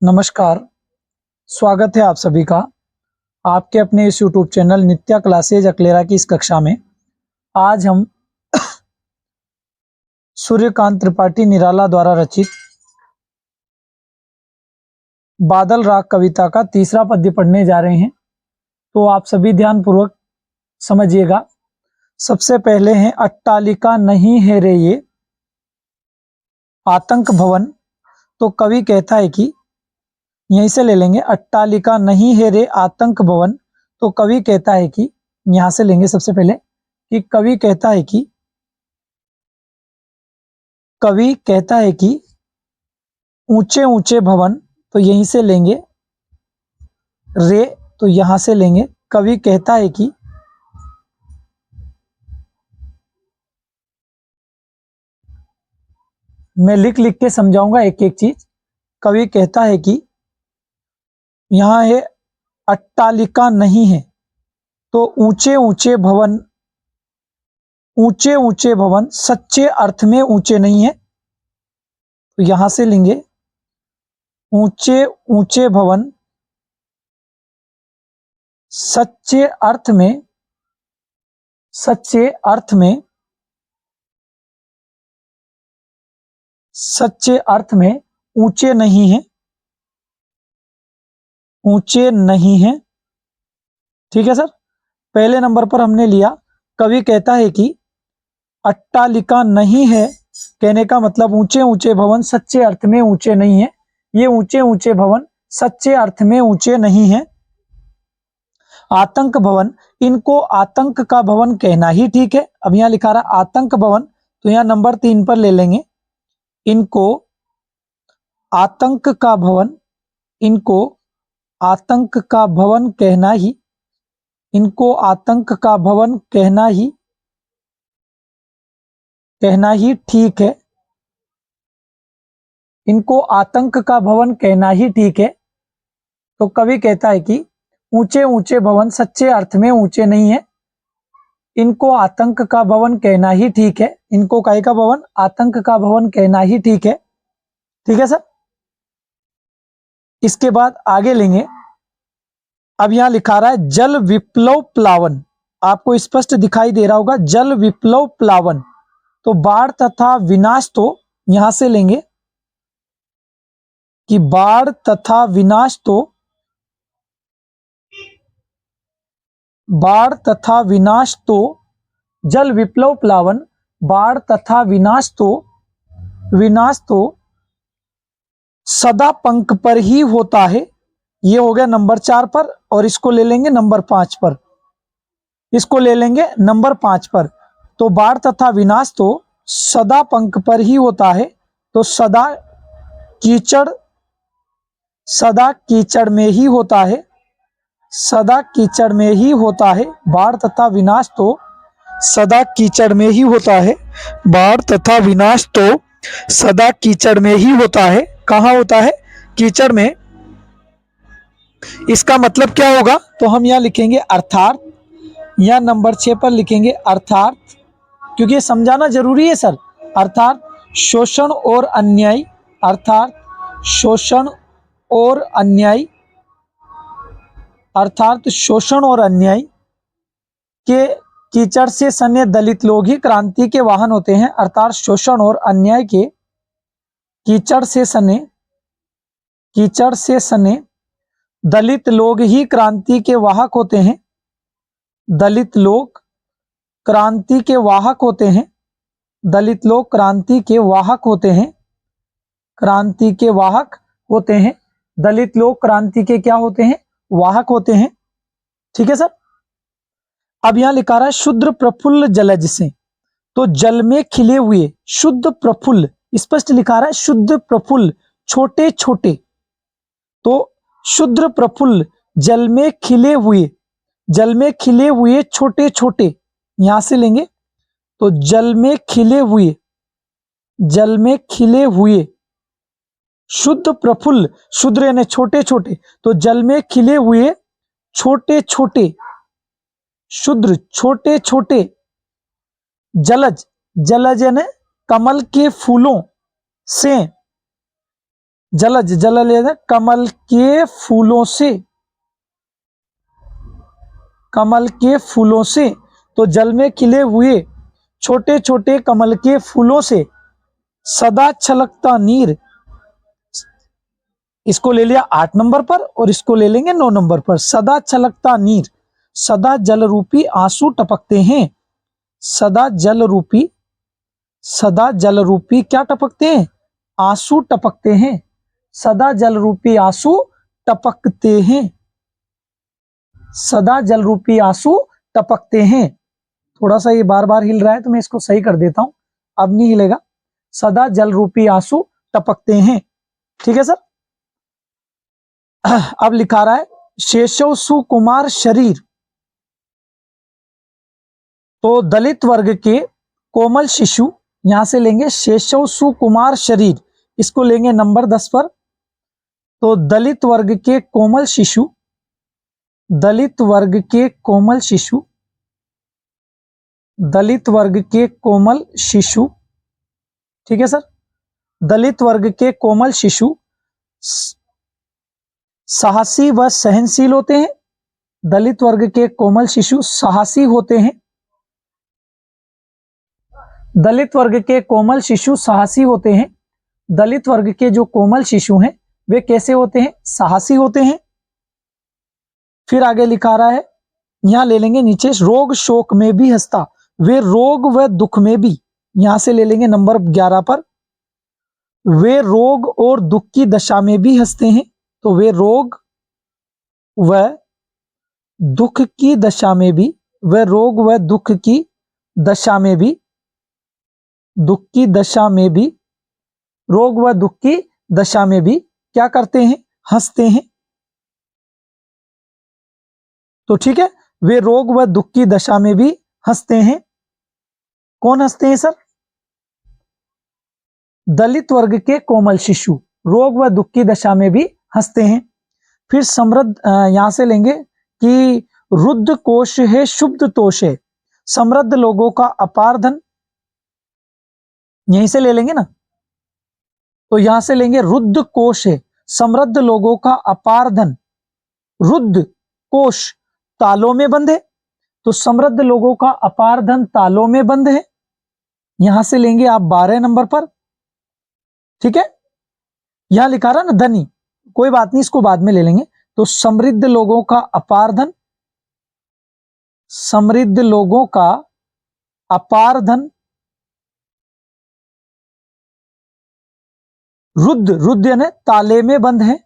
नमस्कार, स्वागत है आप सभी का आपके अपने इस यूट्यूब चैनल नित्या क्लासेज अकलेरा की इस कक्षा में। आज हम सूर्यकांत त्रिपाठी निराला द्वारा रचित बादल राग कविता का तीसरा पद्य पढ़ने जा रहे हैं, तो आप सभी ध्यानपूर्वक समझिएगा। सबसे पहले है अट्टालिका नहीं है रे ये आतंक भवन। तो कवि कहता है कि यहीं से ले लेंगे, अट्टालिका नहीं है रे आतंक भवन। तो कवि कहता है कि यहां से लेंगे सबसे पहले कि कवि कहता है कि ऊंचे ऊंचे भवन। तो यहीं से लेंगे रे, तो यहां से लेंगे कवि कहता है कि मैं लिख लिख के समझाऊंगा एक एक चीज। कवि कहता है कि यहां है अट्टालिका नहीं है, तो ऊंचे ऊंचे भवन सच्चे अर्थ में ऊंचे नहीं है। तो यहां से लेंगे ऊंचे ऊंचे भवन सच्चे अर्थ में ऊंचे नहीं है। ठीक है सर। पहले नंबर पर हमने लिया, कवि कहता है कि अट्टालिका नहीं है, कहने का मतलब ऊंचे ऊंचे भवन सच्चे अर्थ में ऊंचे नहीं है। ये ऊंचे ऊंचे भवन सच्चे अर्थ में ऊंचे नहीं है। आतंक भवन, इनको आतंक का भवन कहना ही ठीक है। अब यहां लिखा रहा आतंक भवन, तो यहां नंबर 3 पर ले लेंगे, इनको आतंक का भवन कहना ही, इनको आतंक का भवन कहना ही ठीक है। इनको आतंक का भवन कहना ही ठीक है। तो कवि कहता है कि ऊंचे ऊंचे भवन सच्चे अर्थ में ऊंचे नहीं है, इनको आतंक का भवन कहना ही ठीक है। इनको काहे का भवन? आतंक का भवन कहना ही ठीक है। ठीक है सर। इसके बाद आगे लेंगे, अब यहां लिखा रहा है जल विप्लव प्लावन। आपको स्पष्ट दिखाई दे रहा होगा जल विप्लव प्लावन। तो बाढ़ तथा विनाश, तो यहां से लेंगे कि बाढ़ तथा विनाश तो जल विप्लव प्लावन, बाढ़ तथा विनाश तो सदा पंख पर ही होता है। ये हो गया नंबर 4 पर, और इसको ले लेंगे नंबर 5 पर। तो बाढ़ तथा विनाश तो सदा पंख पर ही होता है। तो सदा कीचड़ में ही होता है। बाढ़ तथा विनाश तो सदा कीचड़ में ही होता है। बाढ़ तथा विनाश तो सदा कीचड़ में ही होता है। कहाँ होता है? कीचड़ में। इसका मतलब क्या होगा? तो हम यहाँ लिखेंगे अर्थात, या नंबर 6 पर लिखेंगे अर्थात, क्योंकि ये समझाना जरूरी है सर। अर्थात शोषण और अन्याय के कीचड़ से सने दलित लोग ही क्रांति के वाहन होते हैं। अर्थात शोषण और अन्याय के कीचड़ से सने दलित लोग ही क्रांति के वाहक होते हैं। दलित लोग क्रांति के वाहक होते हैं। दलित लोग क्रांति के वाहक होते हैं। दलित लोग क्रांति के क्या होते हैं? वाहक होते हैं। ठीक है सर। अब यहां लिखा रहा है शुद्र प्रफुल्ल जलज से। तो जल में खिले हुए शुद्ध प्रफुल्ल, स्पष्ट लिखा रहा है शुद्ध प्रफुल्ल, छोटे छोटे। तो शुद्र प्रफुल्ल जल में खिले हुए छोटे छोटे, यहां से लेंगे। तो जल में खिले हुए शुद्ध प्रफुल्ल, शुद्र यानी छोटे छोटे, तो जल में खिले हुए छोटे छोटे शुद्र छोटे छोटे जलज यानी कमल के फूलों से जलज, जल लेना कमल के फूलों से, कमल के फूलों से, तो जल में खिले हुए छोटे छोटे कमल के फूलों से सदा छलकता नीर, इसको ले लिया 8 नंबर पर और इसको ले लेंगे 9 नंबर पर। सदा छलकता नीर, सदा जल रूपी आंसू टपकते हैं, सदा जल रूपी, सदा जल रूपी क्या टपकते हैं, आंसू टपकते हैं, सदा जल रूपी आंसू टपकते हैं, सदा जल रूपी आंसू टपकते हैं। थोड़ा सा ये बार बार हिल रहा है तो मैं इसको सही कर देता हूं, अब नहीं हिलेगा। सदा जल रूपी आंसू टपकते हैं, ठीक है सर। अब लिखा रहा है शेषव सुकुमार शरीर, तो दलित वर्ग के कोमल शिशु, यहां से लेंगे शेषव सुकुमार शरीर, इसको लेंगे नंबर 10 पर। तो दलित वर्ग के कोमल शिशु, दलित वर्ग के कोमल शिशु, दलित वर्ग के कोमल शिशु, ठीक है सर। दलित वर्ग के कोमल शिशु साहसी व सहनशील होते हैं, दलित वर्ग के कोमल शिशु साहसी होते हैं, दलित वर्ग के कोमल शिशु साहसी होते हैं। दलित वर्ग के जो कोमल शिशु हैं वे कैसे होते हैं, साहसी होते हैं। फिर आगे लिखा रहा है, यहां ले लेंगे नीचे रोग शोक में भी हंसता, वे रोग व दुख में भी, यहां से ले लेंगे नंबर 11 पर। वे रोग और दुख की दशा में भी हंसते हैं, तो वे रोग व दुख की दशा में भी, वे रोग व दुख की दशा में भी, दुख की दशा में भी, रोग व दुख की दशा में भी क्या करते हैं, हंसते हैं। तो ठीक है, वे रोग व दुख की दशा में भी हंसते हैं। कौन हंसते हैं सर, दलित वर्ग के कोमल शिशु रोग व दुख की दशा में भी हंसते हैं। फिर समृद्ध, यहां से लेंगे कि रुद्ध कोश है शुद्ध तोष है, समृद्ध लोगों का अपार धन, यहीं से ले लेंगे ना, तो यहां से लेंगे रुद्ध कोश है समृद्ध लोगों का अपार धन, रुद्ध कोश तालों में बंद है, तो समृद्ध लोगों का अपार धन तालों में बंद है, यहां से लेंगे आप 12 नंबर पर, ठीक है। यहां लिखा रहा ना धनी, कोई बात नहीं, इसको बाद में ले लेंगे। तो समृद्ध लोगों का अपार धन, समृद्ध लोगों का अपार धन, रुद्ध, रुद्ध यानी ताले में बंद है,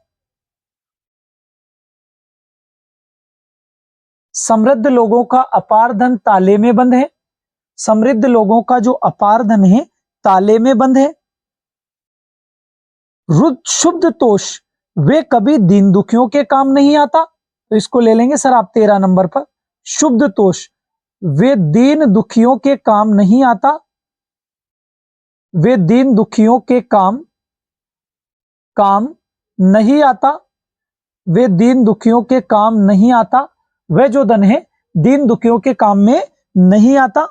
समृद्ध लोगों का अपार धन ताले में बंद है, समृद्ध लोगों का जो अपार धन है ताले में बंद है। रुद्ध शुद्ध तोष, वे कभी दीन दुखियों के काम नहीं आता, तो इसको ले लेंगे सर आप 13 नंबर पर। शुद्ध तोष, वे दीन दुखियों के काम नहीं आता, वे दीन दुखियों के काम नहीं आता, वे दीन दुखियों के काम नहीं आता, वह जो धन है दीन दुखियों के काम में नहीं आता।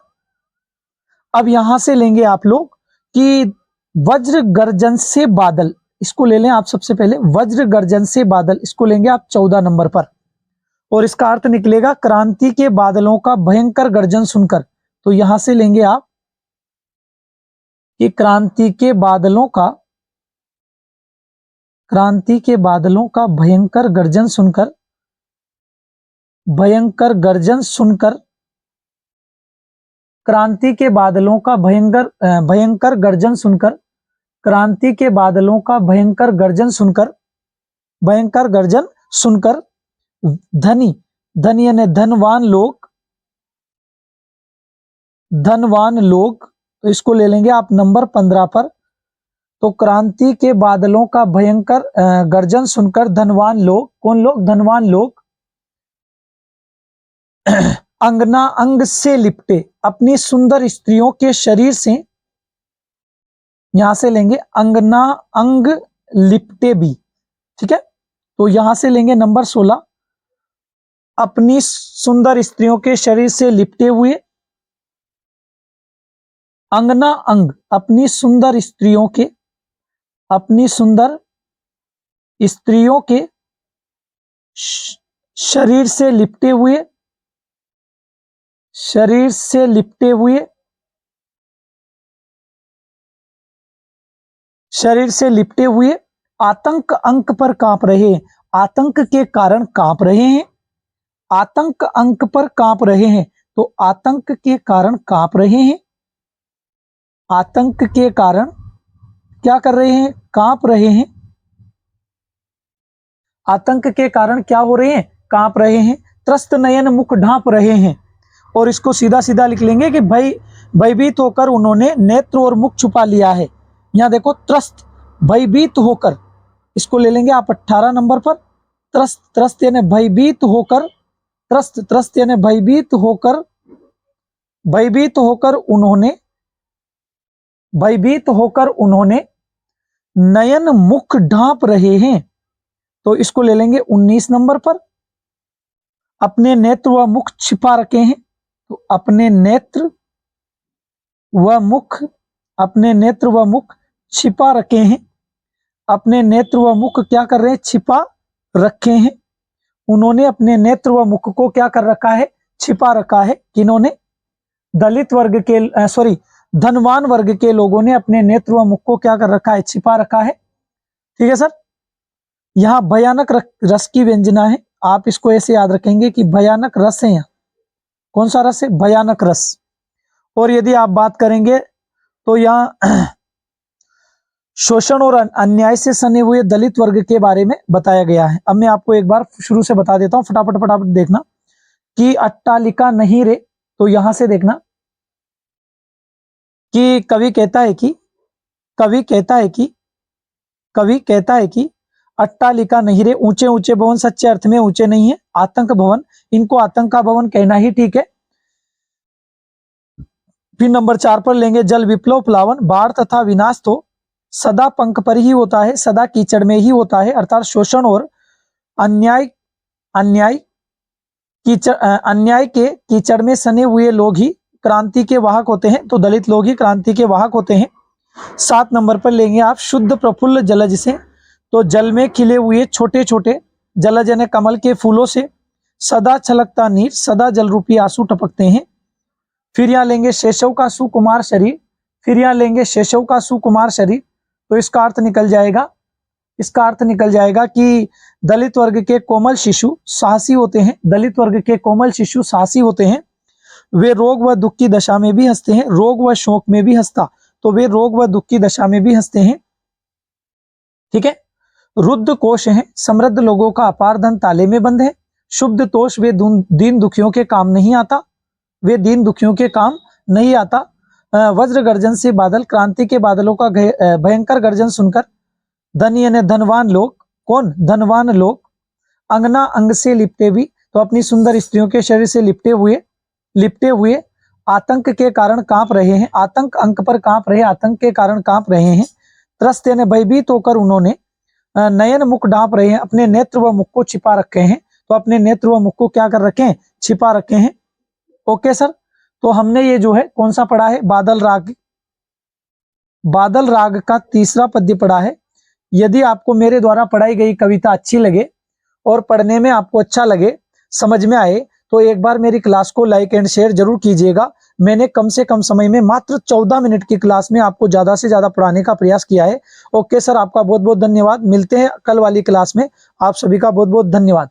अब यहां से लेंगे आप लोग कि वज्र गर्जन से बादल, इसको ले लें आप सबसे पहले, वज्र गर्जन से बादल, इसको लेंगे आप 14 नंबर पर, और इसका अर्थ निकलेगा क्रांति के बादलों का भयंकर गर्जन सुनकर, तो यहां से लेंगे आप कि क्रांति के बादलों का, क्रांति के बादलों का भयंकर गर्जन सुनकर, भयंकर गर्जन सुनकर, क्रांति के बादलों का भयंकर गर्जन सुनकर, क्रांति के बादलों का भयंकर गर्जन सुनकर, भयंकर गर्जन सुनकर धनी, धनी यानी धनवान लोग, धनवान लोग, तो इसको ले लेंगे आप नंबर 15 पर। तो क्रांति के बादलों का भयंकर गर्जन सुनकर धनवान लोग, कौन लोग, धनवान लोग अंगना अंग से लिपटे, अपनी सुंदर स्त्रियों के शरीर से, यहां से लेंगे अंगना अंग लिपटे भी, ठीक है। तो यहां से लेंगे नंबर 16, अपनी सुंदर स्त्रियों के शरीर से लिपटे हुए, अंगना अंग अपनी सुंदर स्त्रियों के, अपनी सुंदर स्त्रियों के शरीर से लिपटे हुए, शरीर से लिपटे हुए, शरीर से लिपटे हुए आतंक अंक पर कांप रहे हैं। आतंक के कारण कांप रहे हैं, आतंक अंक पर कांप रहे हैं। तो आतंक के कारण कांप रहे हैं, आतंक के कारण क्या कर रहे हैं, कांप रहे हैं। आतंक के कारण क्या हो रहे हैं, कांप रहे हैं। त्रस्त नयन मुख ढांप रहे हैं। और इसको सीधा सीधा लिख लेंगे कि भयभीत होकर उन्होंने नेत्र और मुख छुपा लिया है। यहां देखो त्रस्त, भयभीत होकर, इसको ले लेंगे आप 18 नंबर पर। त्रस्त, त्रस्त यानी भयभीत होकर, त्रस्त, त्रस्त यानी भयभीत होकर, भयभीत होकर उन्होंने, भयभीत होकर उन्होंने नयन मुख ढांप रहे हैं। तो इसको ले लेंगे 19 नंबर पर। अपने नेत्र व मुख छिपा रखे हैं। तो अपने नेत्र व मुख, अपने नेत्र व मुख छिपा रखे हैं। अपने नेत्र व मुख क्या कर रहे हैं, छिपा रखे हैं। उन्होंने अपने नेत्र व मुख को क्या कर रखा है, छिपा रखा है। किन्होंने, दलित वर्ग के सॉरी धनवान वर्ग के लोगों ने अपने नेत्र व मुख को क्या कर रखा है, छिपा रखा है। ठीक है सर। यहां भयानक रस की व्यंजना है, आप इसको ऐसे याद रखेंगे कि भयानक रस है। यहाँ कौन सा रस है, भयानक रस। और यदि आप बात करेंगे तो यहाँ शोषण और अन्याय से सने हुए दलित वर्ग के बारे में बताया गया है। अब मैं आपको एक बार शुरू से बता देता हूं, फटाफट फटाफट देखना कि अट्टालिका नहीं रे। तो यहां से देखना कि कवि कहता है कि, कवि कहता है कि, कवि कहता है कि अट्टालिका नहीं रे, ऊंचे ऊंचे भवन सच्चे अर्थ में ऊंचे नहीं है। आतंक भवन, इनको आतंक का भवन कहना ही ठीक है। फिर नंबर 4 पर लेंगे जल विप्लव प्लावन, बाढ़ तथा विनाश तो सदा पंख पर ही होता है, सदा कीचड़ में ही होता है। अर्थात शोषण और अन्याय, अन्याय कीचड़, अन्याय के कीचड़ में सने हुए लोग ही क्रांति के वाहक होते हैं। तो दलित लोग ही क्रांति के वाहक होते हैं। 7 नंबर पर लेंगे आप शुद्ध प्रफुल्ल जलज से। तो जल में खिले हुए छोटे छोटे जलज यानी कमल के फूलों से सदा छलकता नीर, सदा जल रूपी आंसू टपकते हैं। फिर यहाँ लेंगे शेषव का सुकुमार शरीर, फिर यहाँ लेंगे शेषव का सुकुमार शरीर। तो इसका अर्थ निकल जाएगा, इसका अर्थ निकल जाएगा कि दलित वर्ग के कोमल शिशु साहसी होते हैं। दलित वर्ग के कोमल शिशु साहसी होते हैं। वे रोग व दुख की दशा में भी हंसते हैं, रोग व शोक में भी हंसता। तो वे रोग व दुख की दशा में भी हंसते हैं। ठीक है। रुद्ध कोश है, समृद्ध लोगों का अपार धन ताले में बंद है। शुद्ध तोष, वे दीन दुखियों के काम नहीं आता, वे दीन दुखियों के काम नहीं आता। वज्र गर्जन से बादल, क्रांति के बादलों का भयंकर गर्जन सुनकर धनी यानी धनवान लोग, कौन, धनवान लोग अंगना अंग से लिपटे भी, तो अपनी सुंदर स्त्रियों के शरीर से लिपटे हुए आतंक के कारण कांप रहे हैं। आतंक अंक पर कांप रहे, आतंक के कारण कांप रहे हैं। त्रस्त यानी भयभीत होकर उन्होंने नयन मुख ढांप रहे हैं, अपने नेत्र व मुख को छिपा रखे हैं। तो अपने नेत्र व मुख को क्या कर रखे हैं, छिपा रखे हैं। Okay sir. तो हमने ये जो है कौन सा पढ़ा है, बादल राग, बादल राग का तीसरा पद्य पढ़ा है। यदि आपको मेरे द्वारा पढ़ाई गई कविता अच्छी लगे और पढ़ने में आपको अच्छा लगे, समझ में आए, तो एक बार मेरी क्लास को लाइक एंड शेयर जरूर कीजिएगा। मैंने कम से कम समय में मात्र 14 मिनट की क्लास में आपको ज्यादा से ज्यादा पढ़ाने का प्रयास किया है। ओके सर, आपका बहुत बहुत धन्यवाद। मिलते हैं कल वाली क्लास में। आप सभी का बहुत बहुत धन्यवाद।